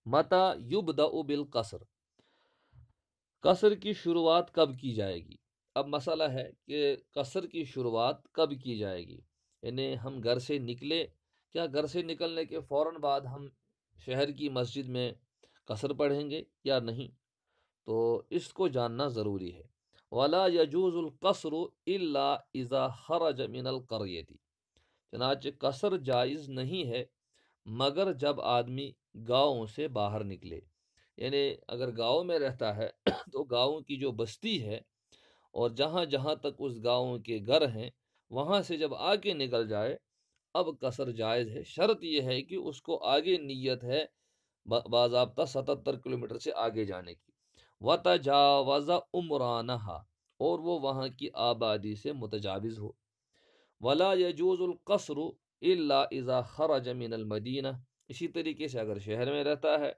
متا یبدأ بالقصر، قصر کی شروعات کب کی جائے گی؟ اب مسئلہ ہے کہ قصر کی شروعات کب کی جائے گی، یعنی ہم گھر سے نکلے، کیا گھر سے نکلنے کے فوراً بعد ہم شہر کی مسجد میں قصر پڑھیں گے یا نہیں؟ تو اس کو جاننا ضروری ہے۔ وَلَا يَجُوزُ الْقَصْرُ إِلَّا إِذَا خَرَجَ مِنَ الْقَرْيَةِ، چنانچہ قصر جائز نہیں ہے مگر جب آدمی گاؤں سے باہر نکلے، یعنی اگر گاؤں میں رہتا ہے تو گاؤں کی جو بستی ہے اور جہاں جہاں تک اس گاؤں کے گھر ہیں وہاں سے جب آگے نکل جائے اب قصر جائز ہے، شرط یہ ہے کہ اس کو آگے نیت ہے باضابطہ 77 کلومیٹر سے آگے جانے کی، وَتَجَاوَزَ عُمْرَانَهَا، اور وہ وہاں کی آبادی سے متجاوز ہو۔ وَلَا يَجُوزُ الْقَصْرُ إِلَّا إِذَا خَرَجَ مِنَ الْمَدِينَةِ، اسی طریقے سے اگر شہر میں رہتا ہے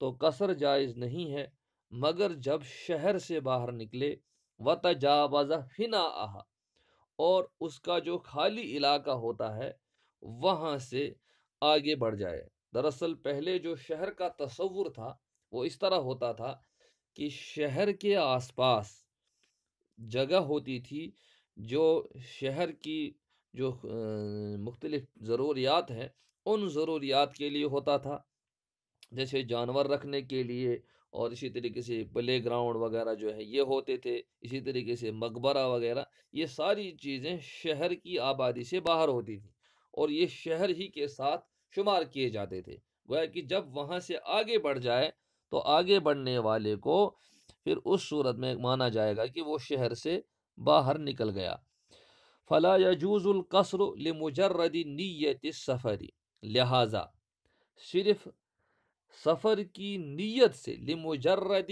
تو قصر جائز نہیں ہے مگر جب شہر سے باہر نکلے، وَتَجَاوَزَ فِنَاءَهَا، اور اس کا جو خالی علاقہ ہوتا ہے وہاں سے آگے بڑھ جائے۔ دراصل پہلے جو شہر کا تصور تھا وہ اس طرح ہوتا تھا کہ شہر کے آس پاس جگہ ہوتی تھی جو شہر کی جو مختلف ضروریات ہیں ان ضروریات کے لیے ہوتا تھا، جیسے جانور رکھنے کے لیے، اور اسی طریقے سے پلے گراؤنڈ وغیرہ جو ہے یہ ہوتے تھے، اسی طریقے سے مقبرہ وغیرہ، یہ ساری چیزیں شہر کی آبادی سے باہر ہوتی تھیں اور یہ شہر ہی کے ساتھ شمار کیے جاتے تھے۔ گویا کہ جب وہاں سے آگے بڑھ جائے تو آگے بڑھنے والے کو پھر اس صورت میں مانا جائے گا کہ وہ شہر سے باہر نکل گیا۔ فلا يجوز القصر لمجرد نیت السفر، لہذا صرف سفر کی نیت سے، لمجرد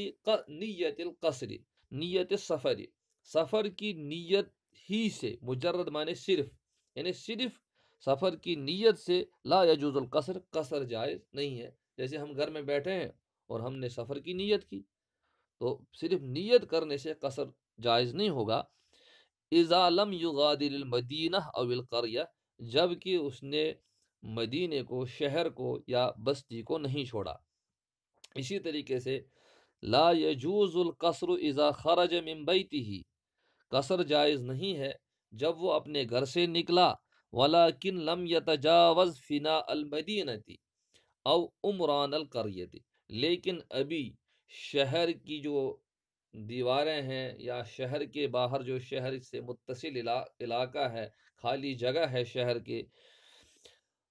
نیت القصر، نیت السفر، سفر کی نیت ہی سے، مجرد مانے صرف، یعنی صرف سفر کی نیت سے لا یجوز القصر، قصر جائز نہیں ہے۔ جیسے ہم گھر میں بیٹھے ہیں اور ہم نے سفر کی نیت کی تو صرف نیت کرنے سے قصر جائز نہیں ہوگا۔ اذا لم یغادر المدینہ او القریہ، جب کہ اس نے مدینے کو، شہر کو یا بستی کو نہیں چھوڑا۔ اسی طریقے سے لا یجوز القصر اذا خرج من بیتہ، قصر جائز نہیں ہے جب وہ اپنے گھر سے نکلا، ولیکن لم یتجاوز فناء المدینہ او عمران القریہ، لیکن ابھی شہر کی جو دیواریں ہیں یا شہر کے باہر جو شہر سے متصل علاقہ ہے، خالی جگہ ہے شہر کے،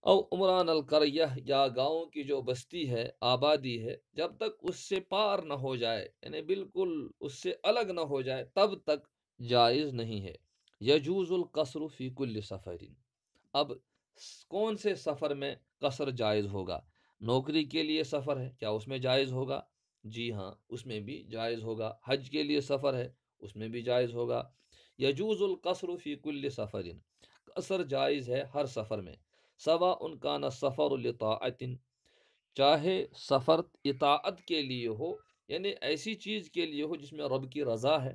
او عمران القریہ، یا گاؤں کی جو بستی ہے، آبادی ہے، جب تک اس سے پار نہ ہو جائے، یعنی بالکل اس سے الگ نہ ہو جائے، تب تک جائز نہیں ہے۔ یجوز القصر فی کل سفر، اب کون سے سفر میں قصر جائز ہوگا؟ نوکری کے لیے سفر ہے، کیا اس میں جائز ہوگا؟ جی ہاں، اس میں بھی جائز ہوگا۔ حج کے لیے سفر ہے، اس میں بھی جائز ہوگا۔ یجوز القصر فی کل سفر، قصر جائز ہے ہر سفر میں، سواء کان سفر لطاعت، چاہے سفر اطاعت کے لیے ہو، یعنی ایسی چیز کے لیے ہو جس میں رب کی رضا ہے،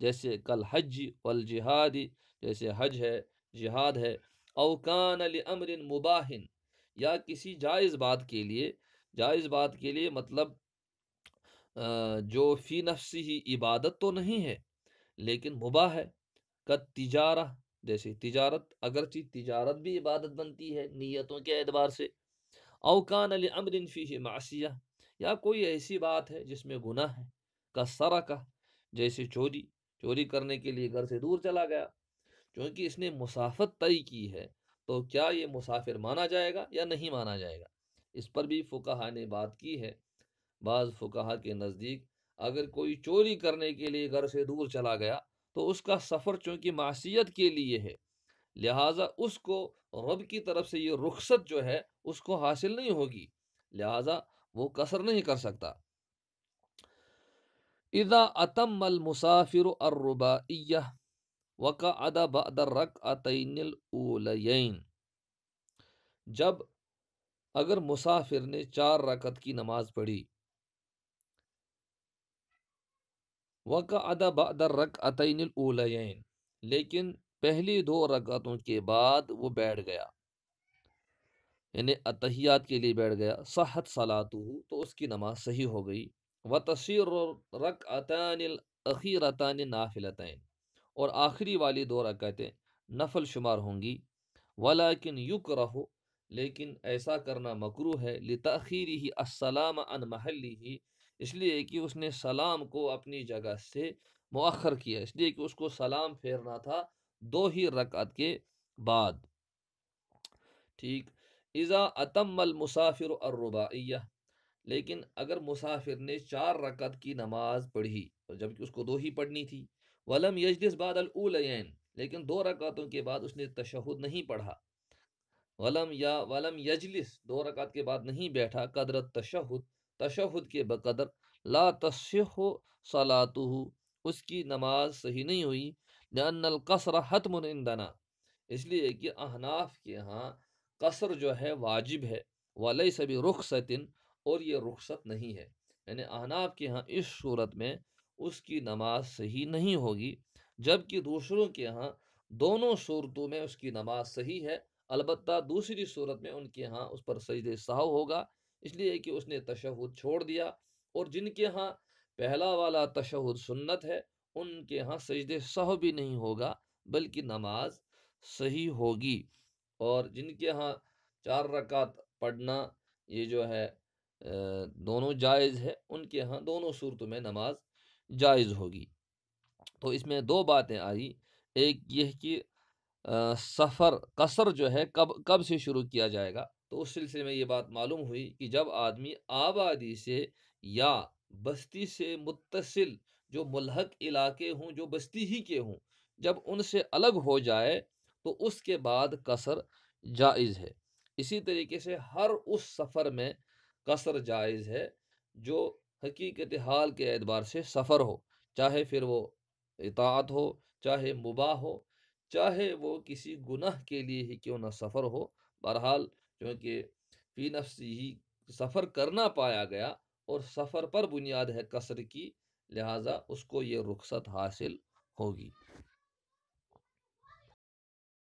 جیسے کل حج والجہاد، جیسے حج ہے، جہاد ہے، او کان لامر مباح، یا کسی جائز بات کے لیے، جائز بات کے لیے مطلب جو فی نفسی ہی عبادت تو نہیں ہے لیکن مباح ہے، تجارہ، جیسے تجارت، اگرچہ تجارت بھی عبادت بنتی ہے نیتوں کے اعتبار سے، او کان لامر فیہ معصیہ، یا کوئی ایسی بات ہے جس میں گناہ ہے، کالسرقہ، جیسے چوری، چوری کرنے کے لیے گھر سے دور چلا گیا، چونکہ اس نے مسافت طے کی ہے تو کیا یہ مسافر مانا جائے گا یا نہیں مانا جائے گا؟ اس پر بھی فقہا نے بات کی ہے۔ بعض فقہا کے نزدیک اگر کوئی چوری کرنے کے لیے گھر سے دور چلا گیا تو اس کا سفر چونکہ معصیت کے لیے ہے، لہٰذا اس کو رب کی طرف سے یہ رخصت جو ہے اس کو حاصل نہیں ہوگی، لہٰذا وہ قصر نہیں کر سکتا۔ اذا اتم المسافر الرباعیہ وقعد بعد الرکعتین الاولیین، جب اگر مسافر نے 4 رکعت کی نماز پڑھی، وقعد بعد الرکعتین الاولیین، لیکن پہلی 2 رکعتوں کے بعد وہ بیٹھ گیا، یعنی اتحیات کے لیے بیٹھ گیا، صحت صلاتہ تو اس کی نماز صحیح ہو گئی، وتصیر رکعتان الاخیرتان نافلتین اور آخری والی 2 رکعتیں نفل شمار ہوں گی، ولیکن یکرہ لیکن ایسا کرنا مکروہ ہے، لتأخیرہ السلام عن محلہ اس لیے کہ اس نے سلام کو اپنی جگہ سے مؤخر کیا، اس لیے کہ اس کو سلام پھیرنا تھا 2 ہی رکعت کے بعد، ٹھیک۔ اذا اتم المسافر الرباعیہ لیکن اگر مسافر نے 4 رکعت کی نماز پڑھی جبکہ اس کو 2 ہی پڑھنی تھی، ولم یجلس بعد الاولین لیکن 2 رکعتوں کے بعد اس نے تشہد نہیں پڑھا، ولم یجلس 2 رکعت کے بعد نہیں بیٹھا، قدر تشہد تشہد کے بقدر، لا تصح صلاتہ اس کی نماز صحیح نہیں ہوئی، لأن القصر حتم عندنا اس لیے کہ احناف کے ہاں قصر جو ہے واجب ہے، ولیس برخصت اور یہ رخصت نہیں ہے، یعنی احناف کے ہاں اس صورت میں اس کی نماز صحیح نہیں ہوگی، جبکہ دوسروں کے ہاں دونوں صورتوں میں اس کی نماز صحیح ہے، البتہ دوسری صورت میں ان کے ہاں اس پر سجدہ سہو ہوگا، اس لیے کہ اس نے تشہد چھوڑ دیا، اور جن کے ہاں پہلا والا تشہد سنت ہے ان کے ہاں سجدہ سہو بھی نہیں ہوگا بلکہ نماز صحیح ہوگی، اور جن کے ہاں 4 رکعت پڑھنا یہ جو ہے دونوں جائز ہے، ان کے ہاں دونوں صورتوں میں نماز جائز ہوگی۔ تو اس میں 2 باتیں آئی، ایک یہ کہ سفر قصر جو ہے کب سے شروع کیا جائے گا، تو اس سلسلے میں یہ بات معلوم ہوئی کہ جب آدمی آبادی سے یا بستی سے متصل جو ملحق علاقے ہوں، جو بستی ہی کے ہوں، جب ان سے الگ ہو جائے تو اس کے بعد قصر جائز ہے۔ اسی طریقے سے ہر اس سفر میں قصر جائز ہے جو حقیقت حال کے اعتبار سے سفر ہو، چاہے پھر وہ اطاعت ہو، چاہے مباح ہو، چاہے وہ کسی گناہ کے لیے ہی کیوں نہ سفر ہو، بہرحال کیونکہ فی نفسی ہی سفر کرنا پایا گیا اور سفر پر بنیاد ہے قصر کی، لہٰذا اس کو یہ رخصت حاصل ہوگی۔